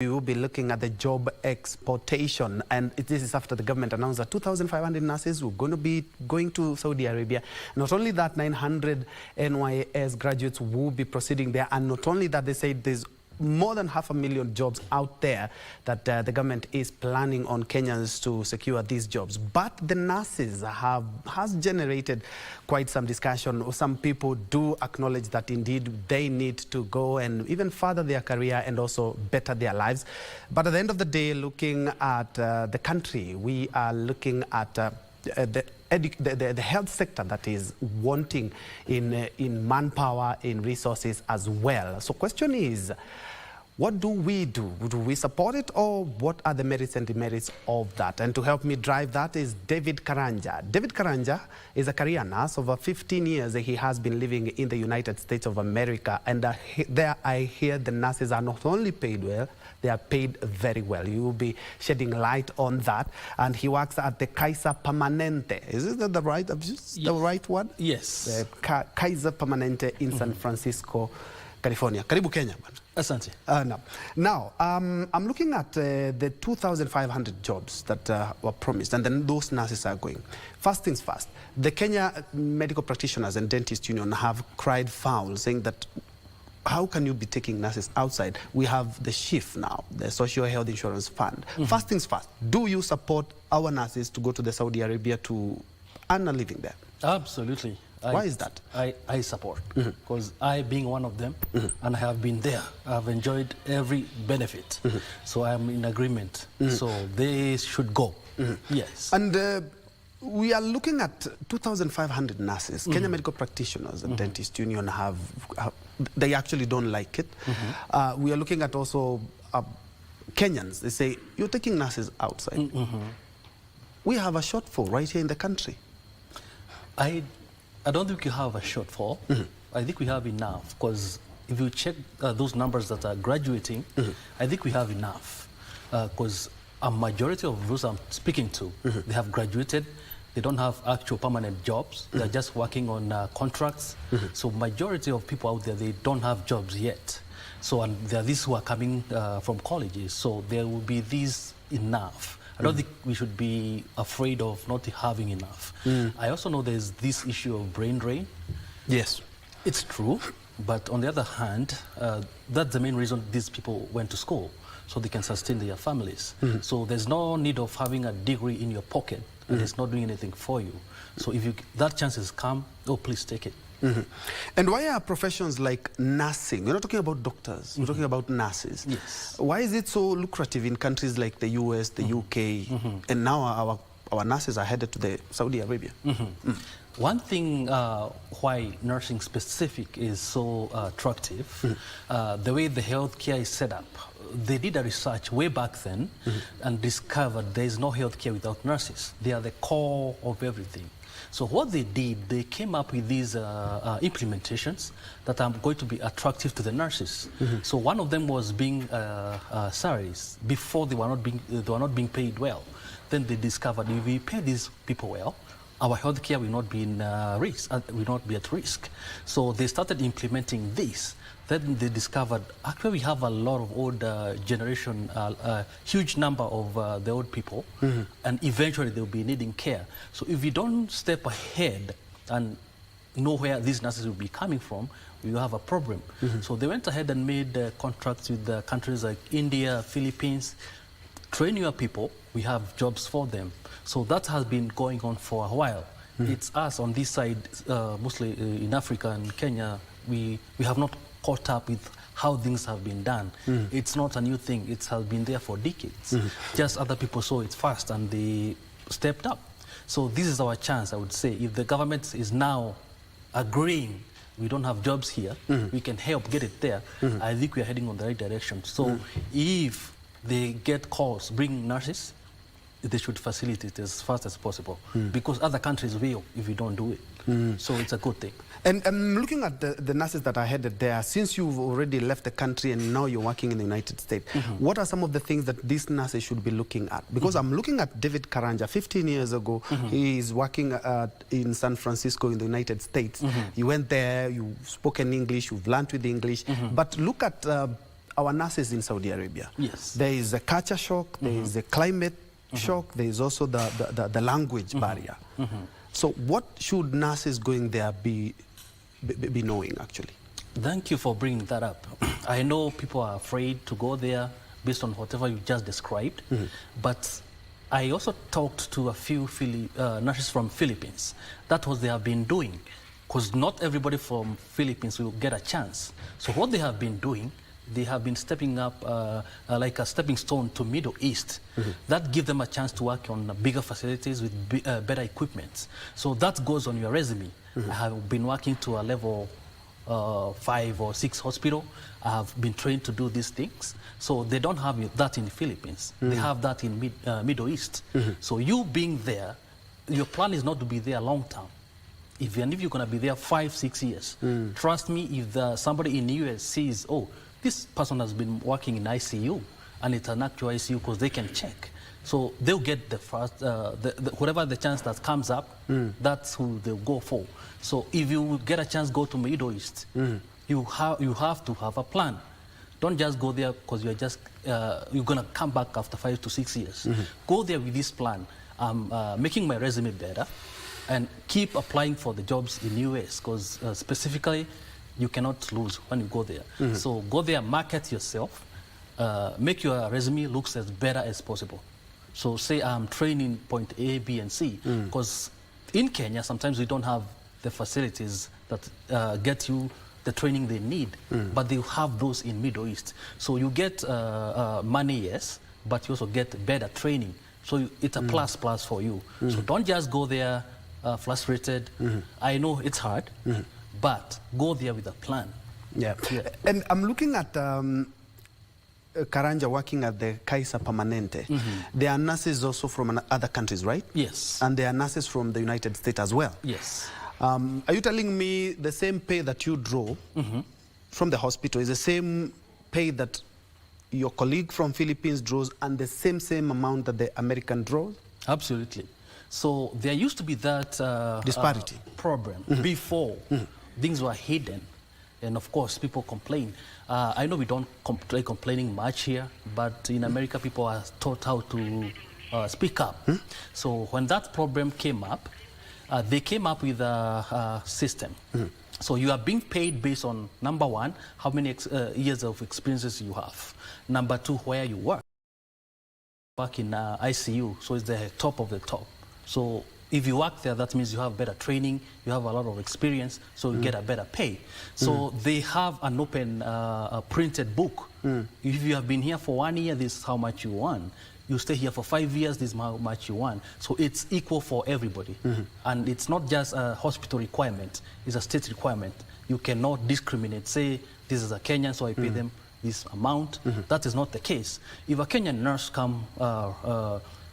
We will be looking at the job exportation, and this is after the government announced that 2,500 nurses were going to be going to Saudi Arabia. Not only that, 900 NYS graduates will be proceeding there, and not only that, they said there's more than 500,000 jobs out there that the government is planning on Kenyans to secure these jobs. But the nurses has generated quite some discussion. Some people do acknowledge that indeed they need to go and even further their career and also better their lives. But at the end of the day, looking at the country, we are looking at the health sector that is wanting in manpower, in resources as well. So question is, what do we do? Do we support it, or what are the merits and demerits of that? And to help me drive that is David Karanja. David Karanja is a career nurse. Over 15 years he has been living in the United States of America, and there I hear the nurses are not only paid well, they are paid very well. You will be shedding light on that. And he works at the Kaiser Permanente. Is that the right, the right one? Yes. The Kaiser Permanente in San Francisco, California. Karibu Kenya. Asante. Now, I'm looking at the 2,500 jobs that were promised, and then those nurses are going. First things first, the Kenya Medical Practitioners and Dentists Union have cried foul, saying that how can you be taking nurses outside? We have the SHIF now, the Social Health Insurance Fund. First things first, do you support our nurses to go to the Saudi Arabia to earn a living there? Absolutely. Why is that? I support, because I, being one of them, and I have been there, I've enjoyed every benefit. So I'm in agreement. So they should go. Yes. And we are looking at 2,500 nurses. Kenya Medical Practitioners and Dentist Union they actually don't like it. We are looking at also Kenyans. They say, you're taking nurses outside. We have a shortfall right here in the country. I don't think you have a shortfall. I think we have enough, because if you check those numbers that are graduating, I think we have enough, because a majority of those I'm speaking to, they have graduated, they don't have actual permanent jobs, they're just working on contracts. So majority of people out there, they don't have jobs yet. So, and there are these who are coming from colleges, so there will be these enough. I don't think we should be afraid of not having enough. I also know there's this issue of brain drain. Yes. It's true, but on the other hand, that's the main reason these people went to school, so they can sustain their families. So there's no need of having a degree in your pocket, and it's not doing anything for you. So if that chance has come, oh, please take it. And why are professions like nursing, we're not talking about doctors, we're talking about nurses. Yes. Why is it so lucrative in countries like the US, the UK, and now our nurses are headed to the Saudi Arabia? One thing why nursing specific is so attractive, the way the healthcare is set up. They did a research way back then and discovered there is no healthcare without nurses. They are the core of everything. So what they did, they came up with these implementations that are going to be attractive to the nurses. So one of them was being salaries. Before they were not being paid well. Then they discovered if we pay these people well, our healthcare will not be in risk, will not be at risk. So they started implementing this. Then they discovered, actually we have a lot of old generation, huge number of the old people, and eventually they'll be needing care. So if we don't step ahead and know where these nurses will be coming from, we will have a problem. So they went ahead and made contracts with countries like India, Philippines. Train your people, we have jobs for them. So that has been going on for a while. It's us on this side, mostly in Africa and Kenya, we have not caught up with how things have been done. It's not a new thing, it has been there for decades. Just other people saw it first and they stepped up. So this is our chance, I would say. If the government is now agreeing we don't have jobs here, we can help get it there, I think we are heading on the right direction. So if they get calls, bring nurses, they should facilitate it as fast as possible, because other countries will if we don't do it. So it's a good thing. And looking at the nurses that are headed there, since you've already left the country and now you're working in the United States, what are some of the things that these nurses should be looking at? Because I'm looking at David Karanja. 15 years ago, he is working in San Francisco in the United States. You went there, you've spoken English, you've learned with English, but look at our nurses in Saudi Arabia. Yes. There is a culture shock, there is a climate shock, there is also the language barrier. So what should nurses going there be knowing, actually? Thank you for bringing that up. I know people are afraid to go there based on whatever you just described, but I also talked to a few nurses from Philippines. That's what they have been doing, because not everybody from Philippines will get a chance. So what they have been doing, they have been stepping up like a stepping stone to Middle East. That gives them a chance to work on bigger facilities with better equipment. So that goes on your resume. I have been working to a level 5 or 6 hospital. I have been trained to do these things. So they don't have that in the Philippines. They have that in Middle East. So you being there, your plan is not to be there long term. Even if you're going to be there 5, 6 years, trust me, if somebody in the US sees, oh, this person has been working in ICU, and it's an actual ICU, because they can check. So they'll get the first, whatever the chance that comes up, that's who they'll go for. So if you get a chance to go to Middle East, you have to have a plan. Don't just go there because you're gonna come back after 5 to 6 years. Go there with this plan. I'm making my resume better, and keep applying for the jobs in the US, because specifically, you cannot lose when you go there. So go there, market yourself, make your resume looks as better as possible. So say I'm training point A, B, and C, because in Kenya, sometimes we don't have the facilities that get you the training they need, but they have those in Middle East. So you get money, yes, but you also get better training. So it's a plus for you. So don't just go there frustrated. I know it's hard, but go there with a plan. Yeah. And I'm looking at Karanja working at the KBC Permanente. There are nurses also from other countries, right? Yes. And there are nurses from the United States as well. Yes. Are you telling me the same pay that you draw from the hospital is the same pay that your colleague from Philippines draws, and the same amount that the American draws? Absolutely. So there used to be that disparity problem before. Things were hidden, and of course people complain. I know we don't complaining much here, but in America people are taught how to speak up. So when that problem came up, they came up with a system. So you are being paid based on, number one, how many years of experiences you have. Number two, where you work. Back in ICU, so it's the top of the top. So if you work there, that means you have better training, you have a lot of experience, so you get a better pay. So they have an open printed book. If you have been here for 1 year, this is how much you want. You stay here for 5 years, this is how much you want. So it's equal for everybody. And it's not just a hospital requirement, it's a state requirement. You cannot discriminate, say, this is a Kenyan, so I pay them this amount. That is not the case. If a Kenyan nurse come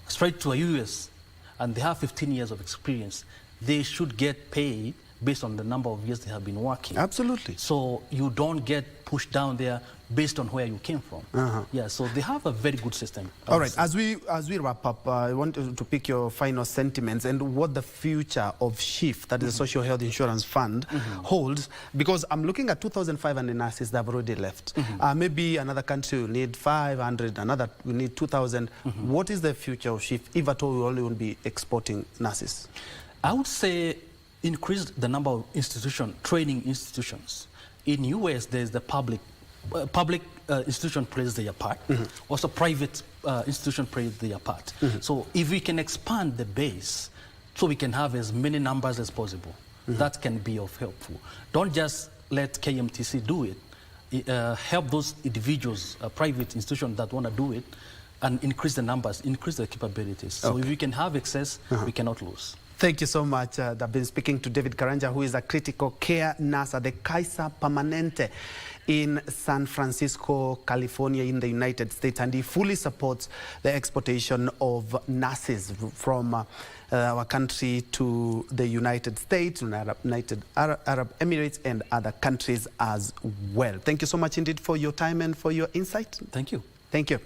straight to a US, and they have 15 years of experience, they should get paid based on the number of years they have been working. Absolutely. So you don't get pushed down there based on where you came from. Yeah, so they have a very good system. All right, as we wrap up, I want to pick your final sentiments and what the future of SHIF, that is the Social Health Insurance Fund, holds, because I'm looking at 2,500 nurses that have already left. Maybe another country will need 500, another will need 2,000. What is the future of SHIF, if at all we only will be exporting nurses? I would say increase the number of training institutions. In US, there's the public institution plays their part. Also, private institution plays their part. So if we can expand the base, so we can have as many numbers as possible, that can be of helpful. Don't just let KMTC do it. Help those individuals, private institutions that want to do it, and increase the numbers, increase the capabilities. So if we can have access, we cannot lose. Thank you so much. I've been speaking to David Karanja, who is a critical care nurse at the KBC Permanente in San Francisco, California, in the United States, and he fully supports the exportation of nurses from our country to the United States, United Arab Emirates, and other countries as well. Thank you so much indeed for your time and for your insight. Thank you. Thank you.